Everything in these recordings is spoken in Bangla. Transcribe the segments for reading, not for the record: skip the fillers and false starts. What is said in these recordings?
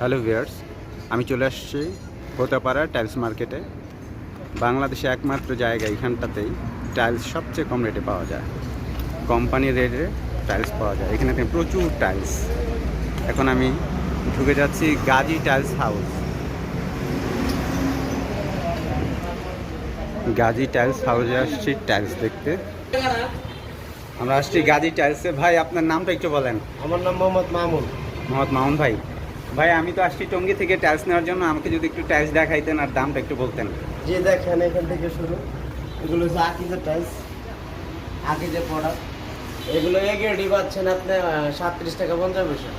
হ্যালো ভিউয়ার্স, আমি চলে আসছি হোতাপাড়া টাইলস মার্কেটে। বাংলাদেশে একমাত্র জায়গা এখানটাতেই টাইলস সবচেয়ে কম রেটে পাওয়া যায়। কোম্পানির রেটে টাইলস পাওয়া যায় এখানে প্রচুর টাইলস। এখন আমি ঢুকে যাচ্ছি Gazi tiles house. Gazi tiles হাউসে আসছি টাইলস দেখতে। আমরা আসছি গাজী টাইলসে। ভাই, আপনার নামটা একটু বলেন। আমার নাম মোহাম্মদ মামুন। মোহাম্মদ মামুন ভাই। ভাই, আমি তো আসছি টঙ্গী থেকে টাইলস নেওয়ার জন্য। আমাকে যদি একটু টাইলস দেখাইতেন আর দামটা একটু বলতেন। যে দেখেন এখান থেকে শুরু, এগুলো হচ্ছে আকিজের টাইলস, আকিজের প্রোডাক্ট। এগুলো এ গ্রেডই পাচ্ছেন আপনি 37 টাকা 50 পয়সা।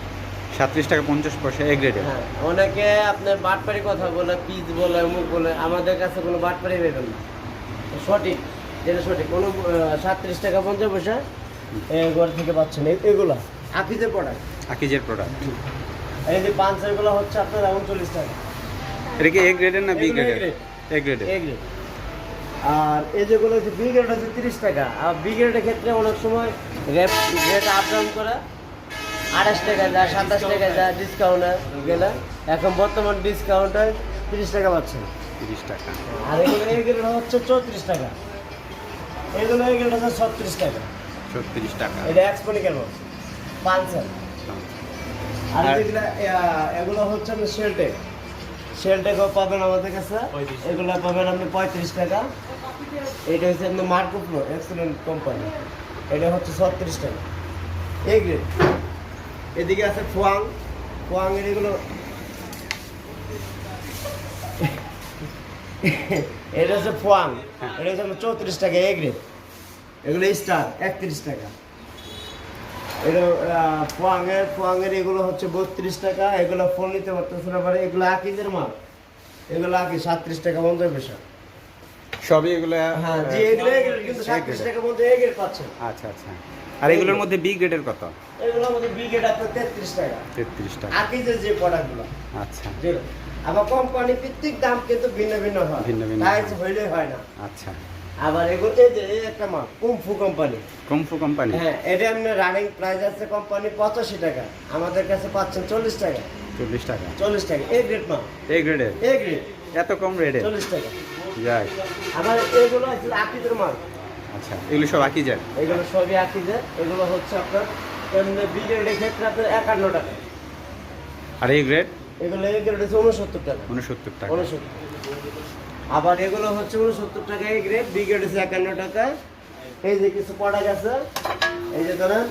37 টাকা 50 পয়সা এ গ্রেডে। হ্যাঁ, অনেকে আপনার বাটপারি কথা বলে, পিস বলে, মুখ বলে, আমাদের কাছে কোনো বাটপারি পেবেন না। সঠিক, যেটা সঠিক, কোনো 37 টাকা 50 পয়সা ঘর থেকে পাচ্ছেন। এগুলো আকিজের প্রোডাক্ট। আকিজের প্রোডাক্ট। এই যে পাঞ্চারগুলো হচ্ছে আপনার 39 টাকা। এটা কি এ গ্রেডের না বি এগুলো গ্রেডের? এ গ্রেডের। এ গ্রেড। আর এই যেগুলো হচ্ছে বি গ্রেড হচ্ছে 30 টাকা। আর বি গ্রেডের ক্ষেত্রে অনেক সময় রেট আপ ডাউন করে 28 টাকা যায়, 27 টাকা যায় ডিসকাউন্টে গেলে। এখন বর্তমান ডিসকাউন্টে 30 টাকা পাচ্ছেন। 30 টাকা। আর এগুলো এই গ্রেড হচ্ছে 34 টাকা। এগুলো এই গ্রেড হচ্ছে 36 টাকা। 36 টাকা। এটা এক্সপোনিক্যাল বক্স পাঞ্চার। আর যেগুলো এগুলো হচ্ছে আপনি শেলটেক। শেলটেকও পাবেন আমাদের কাছে। এগুলো পাবেন আপনি 35 টাকা। এটা হচ্ছে আপনার মার্কোপ্রো এক্সেলেন্ট কোম্পানি। এটা হচ্ছে 36 টাকা এ গ্রেড। এদিকে আছে ফোয়াং। ফোয়াংয়ের এগুলো এটা হচ্ছে ফোয়াং। এটা হচ্ছে আপনার 34 টাকা এ গ্রেড। এগুলো স্টার 31 টাকা। এটা ফোয়াংয়ের এগুলো হচ্ছে 32 টাকা। এগুলো ফোন নিতে পারতেছেন। আবার এগুলো আকিজের মাল। এগুলো আকি 37 টাকা 50 পয়সা। সবই এগুলো। হ্যাঁ জি, এগুলো কিন্তু 37 টাকা মধ্যে এ গ্রেড পাচ্ছেন। আচ্ছা আচ্ছা। আর এগুলোর মধ্যে বি গ্রেডের কত? এগুলো আমাদের বি গ্রেড আপনার 33 টাকা। 33 টাকা। আকিজের যে প্রোডাক্টগুলো। আচ্ছা। যেটা আবার কোম্পানি ভিত্তিক দাম কিন্তু ভিন্ন ভিন্ন হয়। ভিন্ন ভিন্ন টাইলস হইলে হয় না। আচ্ছা। আবার এগুলো এই যে এই একটা মাল কুমফু কোম্পানি। Kung fu company. হ্যাঁ, এটা আপনার রানিং প্রাইস আছে কোম্পানি 85 টাকা। আমাদের কাছে পাচ্ছেন 40 টাকা। 40 টাকা। 40 টাকা এ গ্রেড মাল। এ গ্রেডের। এ গ্রেড এত কম রেটে? 40 টাকা। যাই। আবার এগুলো হচ্ছে আকিজের মাল। আচ্ছা, এগুলো সব আকিজের। এগুলো সবই আকিজের। এগুলো হচ্ছে আপনার এমনি বি গ্রেডের ক্ষেত্রে আপনার 51 টাকা। আর এই গ্রেড? এগুলো এ গ্রেড হচ্ছে 69 টাকা। 69 টাকা। 69। আবার এগুলো হচ্ছে 69 টাকা এ গ্রেড। বি গ্রেড হচ্ছে 51 টাকা। এই যে কিছু প্রোডাক্ট আছে, এই যে ধরেন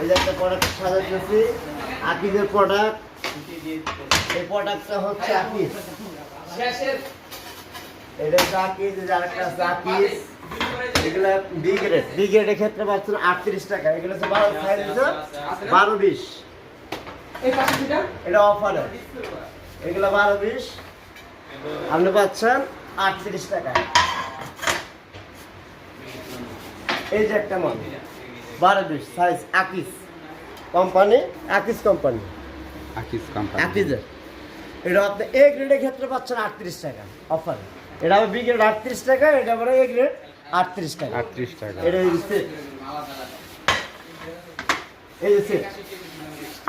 এই যে একটা প্রোডাক্ট সাজাচ্ছি আকিজের প্রোডাক্ট। এই প্রোডাক্টটা হচ্ছে আকিজ। এটা হচ্ছে আকিজ। এই যে আরেকটা আছে আকিজ। এগুলো বি গ্রেড। বি গ্রেডের ক্ষেত্রে পাচ্ছেন 38 টাকা। এগুলো হচ্ছে 12 সাইজ হচ্ছে 12-20। এটা অফারে। এগুলো 12-20 আপনি পাচ্ছেন 38 টাকা। এই যে একটা মাল 12-20 size Akij company. Akij company. Akij company. আকিজের এটা আপনি এ গ্রেডের ক্ষেত্রে পাচ্ছেন 38 টাকা অফার। এটা আবার বি গ্রেড 38 টাকা। এটা আবার এ গ্রেড 38 টাকা। 38 টাকা। এটা এই সেট, এই যে সেট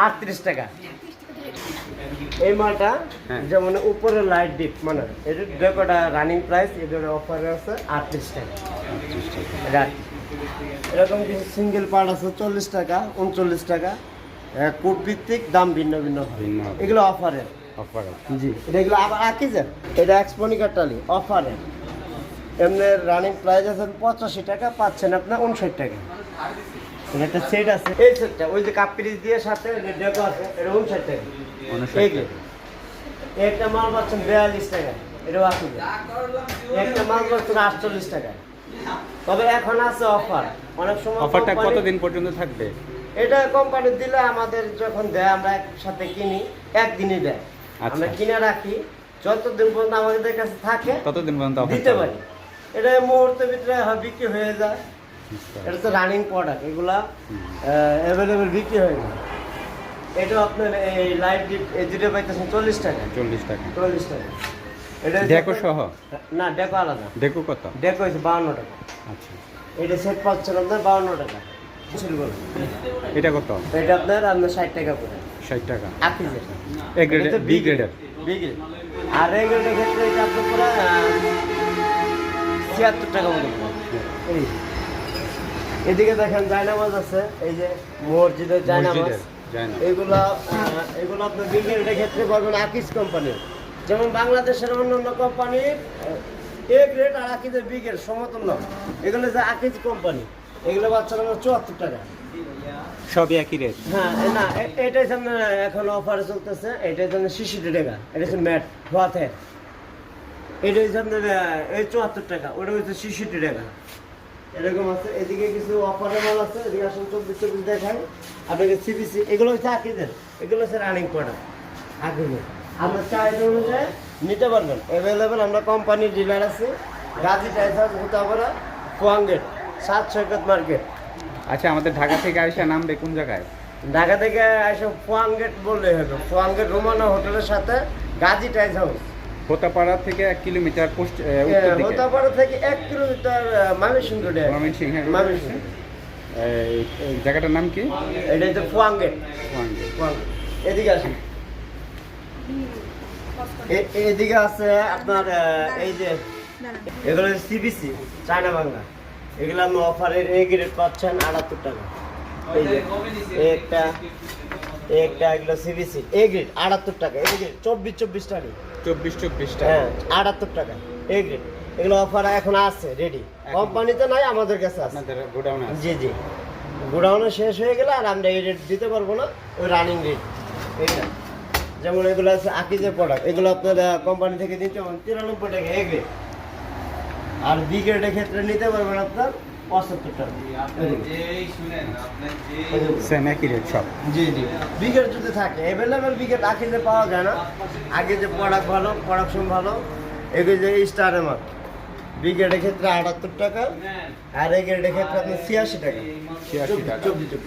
38 টাকা। এই মালটা হ্যাঁ। যেমন উপরে লাইট ডিপ মানে এটা ডেকোটা রানিং প্রাইস। এদের অফারে আছে 38 টাকা। 38 টাকা। এটা এরকম কিছু সিঙ্গেল পার্ট আছে 40 টাকা 39 টাকা। কোড ভিত্তিক দাম ভিন্ন ভিন্ন হয়। ভিন্ন হবে। এগুলো অফারে। অফার। জি, এগুলো আবার আকিজের। এটা এক্সপোনিকার টালি অফারে। এমনি রানিং প্রাইস আছে 85 টাকা, পাচ্ছেন আপনার 59 টাকা। এটা একটা সেট আছে। এই সেটটা ওই যে কাপ পিরিচ দিয়ে সাথে ডেকো আছে, এটা 59 টাকা। 59 এই টাকা। একটা মাল পাচ্ছেন 42 টাকা। এটাও আকিজের। একটা মাল পাচ্ছেন 48 টাকা। তবে এখন আছে অফার। অনেক সময় অফারটা কোম্পানি- কতদিন পর্যন্ত থাকবে? এটা কোম্পানি দিলে আমাদের যখন দেয় আমরা একসাথে কিনি, একদিনই দেয়। আচ্ছা। আমরা কিনে রাখি, যতদিন পর্যন্ত আমাদের কাছে থাকে ততদিন পর্যন্ত অফার দিতে পারি। এটা মুহূর্তের ভিতরে বিক্রি হয়ে যায়। এটা তো রানিং প্রোডাক্ট, এগুলা অ্যাভেলেবেল বিক্রি হয়ে যায়। এটা আপনার এই লাইট ডিপ এই দুটো পাইতেছেন 40 টাকা। 40 টাকা। 40 টাকা। এটা ডেকো সহ? না, ডেকো আলাদা। ডেকো কত? ডেকো হচ্ছে 52 টাকা। আচ্ছা। এটা সেট পাচ্ছেন আপনার 52 টাকা। এটা কত? এটা আপনার 60 টাকা করে। 60 টাকা। আকিজের। এ গ্রেডের, বি গ্রেডের। B grade. আর এ গ্রেডের ক্ষেত্রে এটা আপনার পুরো 76 টাকা মতো পড়বে। এই এদিকে দেখেন জায়নামাজ আছে, এই যে মসজিদের জায়নামাজ, মসজিদের জায়নামাজ। এগুলো আপনার বি গ্রেডের ক্ষেত্রে পাবেন আকিজ কোম্পানির। যেমন বাংলাদেশের অন্যান্য কোম্পানির এ গ্রেড আর আকিজের বি গ্রেড সমতুল্য। এগুলো যে আকিজ কোম্পানি, এগুলো বাচ্চারা 74 টাকা। সবই একই রেট। হ্যাঁ না এটাই সামনে এখন অফারে চলতেছে, এটাই সামনে 66 টাকা, এটা হচ্ছে ম্যাট হাতে, এটাই সামনে এই 74 টাকা, ওটা হচ্ছে 66 টাকা। এরকম আছে। এদিকে কিছু অফারের মাল আছে, এদিকে আসলে 24 দেখাই আপনাকে। সিবিসি এগুলো হচ্ছে আকিদের, এগুলো হচ্ছে রানিং প্রোডাক্ট আকিদের। আপনার চাহিদা অনুযায়ী নিতে পারবেন, অ্যাভেলেবেল। আমরা কোম্পানির ডিলার আছে, গাজী টাইস হতে পারে, পোয়াঙ্গেট 7 মার্কেট। আচ্ছা, আমাদের ঢাকা থেকে আইসা নামবে কোন জায়গায়? ঢাকা থেকে এসে পোয়াঙ্গেট বললেই হবে, পোয়াঙ্গেট রোমানা হোটেলের সাথে গাজী টাইস হাউস। হোতাপাড়া থেকে 1 কিলোমিটার উত্তর দিকে। হোতাপাড়া থেকে 1 কিলোমিটার ময়মনসিংহ রোডে। ময়মনসিংহ। ময়মনসিংহ। এই জায়গাটার নাম কি? এটা হচ্ছে পোয়াঙ্গেট। ওয়াঙ্গে। পোয়াঙ্গেট। এদিকে আসেন। এদিকে আছে আপনার এই যে এগুলো সিবিসি চায়না বাংলা, এগুলো আপনি অফারের এ গ্রেড পাচ্ছেন 78 টাকা। এই যে একটা এগুলো সিবিসি এ গ্রেড 78 টাকা, এই গ্রেড 24 টাকা। 24 টাকা। হ্যাঁ 78 টাকা এ গ্রেড। এগুলো অফার এখন আছে রেডি, কোম্পানিতে নাই, আমাদের কাছে আছে। আপনাদের গোডাউনে আছে? জি জি, গোডাউনে শেষ হয়ে গেলে আর আমরা এই রেট দিতে পারবো না, ওই রানিং রেট এইটা। যেমন এগুলো আছে আকিজের প্রোডাক্ট, এগুলো আপনার কোম্পানি থেকে দিতে পারবেন 93 টাকা এ গ্রেড। আর বি গ্রেডের ক্ষেত্রে নিতে পারবেন আপনার 75 টাকা। সেম একই রেট সব। জি জি, বি গ্রেড যদি থাকে অ্যাভেলেবেল, বি গ্রেড আকিজে পাওয়া যায় না। আগে যে প্রোডাক্ট ভালো, প্রোডাকশন ভালো, এগুলো যে স্টারের মাল। বি গ্রেডের ক্ষেত্রে 78 টাকা, আর এ গ্রেডের ক্ষেত্রে আপনার 86 টাকা। 86 টাকা। 24।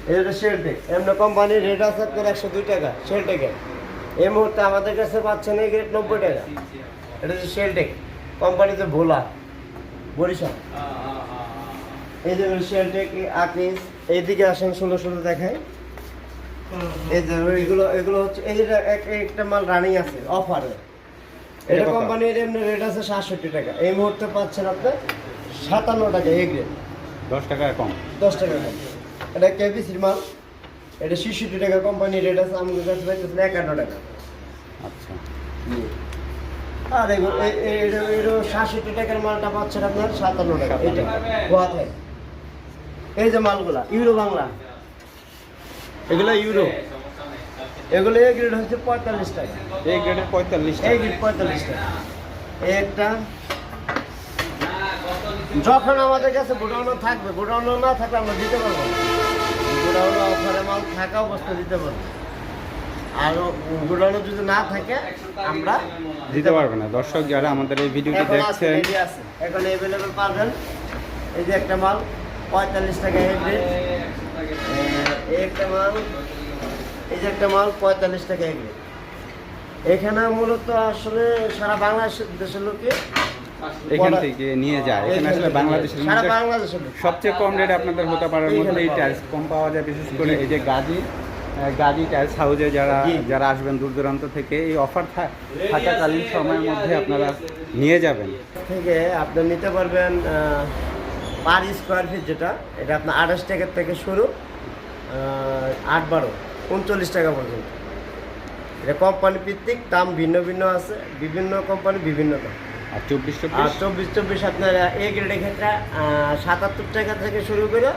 এটা শেলটেক, এমনি কোম্পানির রেট আছে আপনার 102 টাকা শেলটেকের। এই মুহূর্তে আমাদের কাছে পাচ্ছেন এই গ্রেড 90 টাকা। এটা হচ্ছে শেলটেক কোম্পানিতে ভোলা, বরিশাল। এই যে শেলটেক আকিজ। এইদিকে আসেন 16 দেখাই। এই যে এগুলো হচ্ছে, এই যে একটা মাল রানিং আছে অফারে, এটা কোম্পানির এমনি রেট আছে 67 টাকা। এই মুহূর্তে পাচ্ছেন আপনার 57 টাকা এ গ্রেড, 10 টাকা কম। 10 টাকা কম। এটা কেবিসির মাল, এটা 66 টাকা কোম্পানির রেট আছে, আমাদের কাছে পাইতেছেন 51 টাকা। আচ্ছা। আর এগুলো 67 টাকার মালটা পাচ্ছেন আপনার 57 টাকা। এটা গোয়াতে। এই যে মালগুলা ইউরো বাংলা, এগুলো ইউরো, এগুলো এ গ্রেড হচ্ছে 45 টাকা। এই গ্রেডের 45 এই টাকা। গ্রেড 45 টাকা। এই একটা যখন আমাদের কাছে গোডাউনও থাকবে, গোডাউনও না থাকলে আমরা দিতে পারবো না। গোডাউনে অফারে মাল থাকা অবস্থা দিতে পারবো, আর গোডাউনে যদি না থাকে আমরা দিতে পারবে না। দর্শক যারা আমাদের এই ভিডিওটি এখন আছে, দেখছেন, ready আছে, এখন অ্যাভেলেবল পাবেন। এই যে একটা মাল 45 টাকা এই গ্রেড, এই একটা মাল, এই যে একটা মাল 45 টাকা এই গ্রেড। এখানে মূলত আসলে সারা বাংলাদেশের লোকে এখান থেকে নিয়ে যায়। এখানে আসলে বাংলাদেশের সারা মধ্যে বাংলাদেশের লোক। সবচেয়ে কম রেটে আপনাদের হোতাপাড়ার মধ্যে এই টাইলস কম পাওয়া যায়। বিশেষ করে এই যে গাজী টাইলস হাউসে যারা আসবেন দূর দূরান্ত থেকে, এই অফার থাকাকালীন সময়ের মধ্যে আপনারা নিয়ে যাবেন। থেকে আপনি নিতে পারবেন পার স্কোয়ার ফিট, যেটা এটা আপনার 28 টাকা থেকে শুরু, 8-12 39 টাকা পর্যন্ত। এটা কোম্পানি ভিত্তিক দাম ভিন্ন ভিন্ন আছে, বিভিন্ন কোম্পানি বিভিন্ন দাম। আর 24 আর 24 আপনার এ গ্রেডের ক্ষেত্রে 77 টাকা থেকে শুরু করে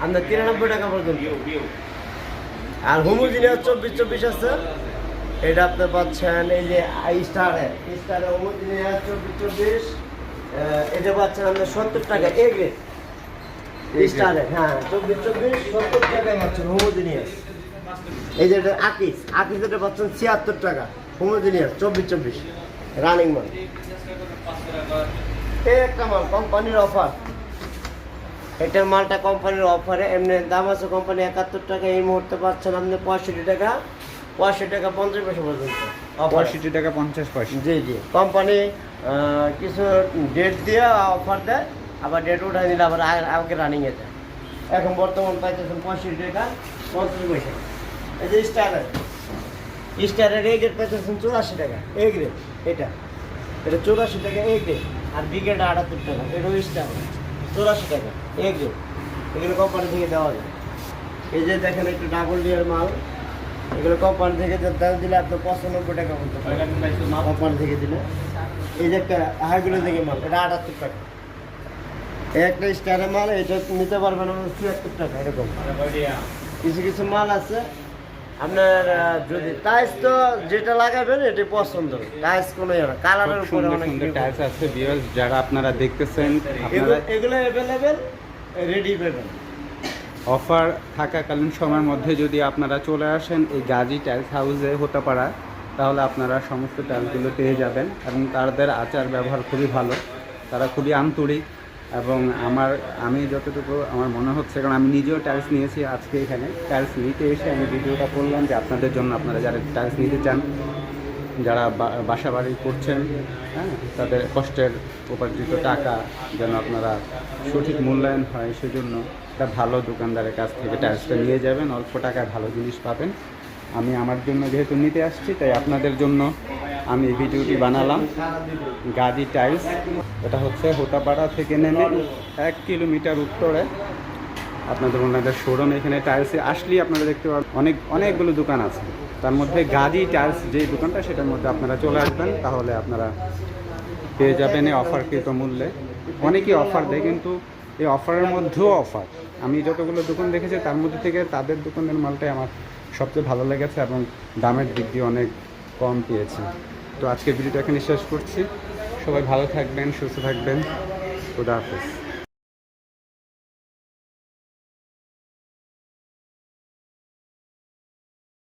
আপনার 93 টাকা পর্যন্ত। আর হোমোজিনিয়াস 24 আছে, এটা আপনি পাচ্ছেন এই যে স্টারে হোমোজিনিয়াস 24, এটা পাচ্ছেন আপনার 70 টাকা এ গ্রেড স্টারে। হ্যাঁ 24 70 টাকায় পাচ্ছেন হোমোজিনিয়াস। এই যে এটা আকিজ এটা পাচ্ছেন 76 টাকা হোমোজিনিয়াস 24 রানিং মাল। এই একটা মাল কোম্পানির অফার, এটার মালটা কোম্পানির অফারে, এমনি দাম আছে কোম্পানি 71 টাকা, এই মুহূর্তে পাচ্ছেন আপনি 65 টাকা 50 পয়সা পর্যন্ত। 65 টাকা 50 পয়সা। জি জি, কোম্পানি কিছু ডেট দিয়ে অফার দেয়, আবার ডেট উঠাই দিলে আবার আগে রানিংয়ে যায়। এখন বর্তমান পাইতেছেন 65 টাকা 50 পয়সা। এই যে স্টার স্টারের এ গ্রেড পেতেছেন 84 টাকা, এ গ্রেড এটা 84 টাকা এ গ্রেড, আর বি গ্রেড 78 টাকা, এটা স্টার 84 টাকা এ গ্রেড। এগুলো কোম্পানি থেকে দেওয়া যায়। এই যে দেখেন একটু ডাবল ডিয়ার মাল, এগুলো কোম্পানি থেকে দাম দিলে আপনার 95 টাকা হতে পারে কোম্পানি থেকে দিলে। এই যে একটা হাইগুলো থেকে মাল, এটা 78 টাকা। এই একটা স্টারের মাল, এটা নিতে পারবেন 74 টাকা এরকম। কিছু কিছু মাল আছে আপনার যদি টাইলস তো যেটা লাগাবেন এটি পছন্দ, টাইলস কোনো ইয়ে না, কালারের উপরে সুন্দর অনেক সুন্দর টাইলস আছে ভিউয়ার্স, যারা আপনারা দেখতেছেন আপনারা এগুলো অ্যাভেলেবেল রেডি পাবেন। অফার থাকাকালীন সময়ের মধ্যে যদি আপনারা চলে আসেন এই গাজী টাইলস হাউসে হতেপাড়া, তাহলে আপনারা সমস্ত টাইলসগুলো পেয়ে যাবেন এবং তাদের আচার ব্যবহার খুবই ভালো, তারা খুবই আন্তরিক। এবং আমি যতটুকু আমার মনে হচ্ছে, কারণ আমি নিজেও টাইলস নিয়েছি, আজকে এখানে টাইলস নিতে এসে আমি ভিডিওটা করলাম যে আপনাদের জন্য, আপনারা যারা টাইলস নিতে চান, যারা বাসা বাড়ি করছেন, হ্যাঁ, তাদের কষ্টের উপার্জিত টাকা যেন আপনারা সঠিক মূল্যায়ন হয়, সেজন্য একটা ভালো দোকানদারের কাছ থেকে টাইলসটা নিয়ে যাবেন, অল্প টাকায় ভালো জিনিস পাবেন। আমি আমার জন্য যেহেতু নিতে আসছি, তাই আপনাদের জন্য আমি এই ভিডিওটি বানালাম। গাজী টাইলস, এটা হচ্ছে হোতাপাড়া থেকে নেমে 1 কিলোমিটার উত্তরে আপনাদের ওনাদের শোরুম। এখানে টাইলসে আসলেই আপনারা দেখতে পাবেন অনেকগুলো দোকান আছে, তার মধ্যে গাজী টাইলস যে দোকানটা, সেটার মধ্যে আপনারা চলে আসবেন, তাহলে আপনারা পেয়ে যাবেন এই অফারকৃত মূল্যে। অনেকেই অফার দেয়, কিন্তু এই অফারের মধ্যেও অফার, আমি যতগুলো দোকান দেখেছি তার মধ্যে থেকে তাদের দোকানের মালটাই আমার সবচেয়ে ভালো লেগেছে এবং দামের দিক দিয়ে অনেক কম পেয়েছি। তো আজকে ভিডিওটা এখানে শেষ করছি। সবাই ভালো থাকবেন, সুস্থ থাকবেন। খুদা হাফেজ।